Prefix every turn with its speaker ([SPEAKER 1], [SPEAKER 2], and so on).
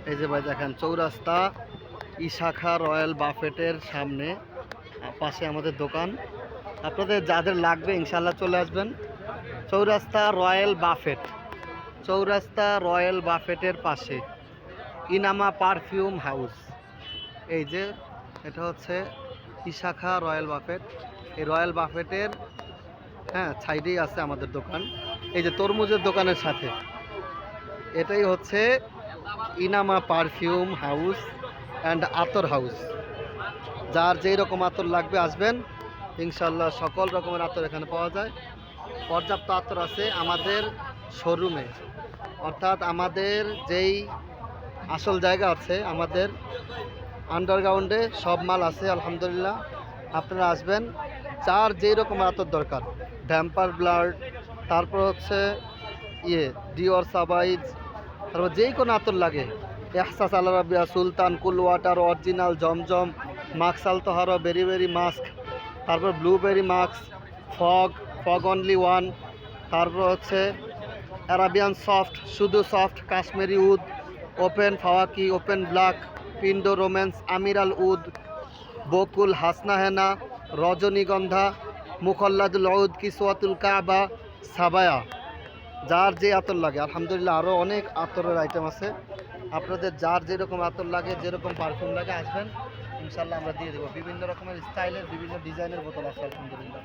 [SPEAKER 1] এই যে ভাই দেখেন চৌরাস্তা ইশাখা রয়্যাল বাফেটের সামনে পাশে আমাদের দোকান। আপনাদের যাদের লাগবে ইনশাল্লাহ চলে আসবেন। চৌরাস্তা রয়্যাল বাফেট, চৌরাস্তা রয়্যাল বাফেটের পাশে ইনামা পারফিউম হাউস। এই যে এটা হচ্ছে ইশাখা রয়্যাল বাফেট। এই রয়্যাল বাফেটের সাইডেই আছে আমাদের দোকান। এই যে তরমুজের দোকানের সাথে এটাই হচ্ছে ইনামা পারফিউম হাউস অ্যান্ড আতর হাউস। যার যেই রকম আতর লাগবে আসবেন, ইনশাল্লাহ সকল রকমের আতর এখানে পাওয়া যায়। পর্যাপ্ত আতর আছে আমাদের শোরুমে, অর্থাৎ আমাদের যেই আসল জায়গা আছে আমাদের আন্ডারগ্রাউন্ডে সব মাল আছে আলহামদুলিল্লাহ। আপনারা আসবেন, যার যেই রকম আতর দরকার, ভ্যাম্পার ব্লাড, তারপর হচ্ছে ডিওর সাবাইজ, তারপর যেই কোনো আতর লাগে, এহসাস আল রাবিয়া, সুলতান, কুল ওয়াটার, অরিজিনাল, জমজম, মাস্ক আল তোহারা, বেরি বেরি মাস্ক, তারপর blueberry mask, fog only one, তারপর হচ্ছে অ্যারাবিয়ান সফট, শুধু সফট, কাশ্মীরি উদ, ওপেন ফাওয়াকি, ওপেন ব্ল্যাক, পিন্ডো রোম্যান্স, আমিরাল উদ, বকুল, হাসনা হেনা, রজনীগন্ধা, মুখল্লাদুল উদ, কিসওয়াতুল কাবা, সাবায়া। যার যে আতর লাগে আলহামদুলিল্লাহ, আরও অনেক আতরের আইটেম আছে। আপনাদের যার যেরকম আতর লাগে, যেরকম পারফিউম লাগে আসবেন, ইনশাল্লাহ আমরা দিয়ে দেবো। বিভিন্ন রকমের স্টাইলের, বিভিন্ন ডিজাইনের বোতল আছে আলহামদুলিল্লাহ।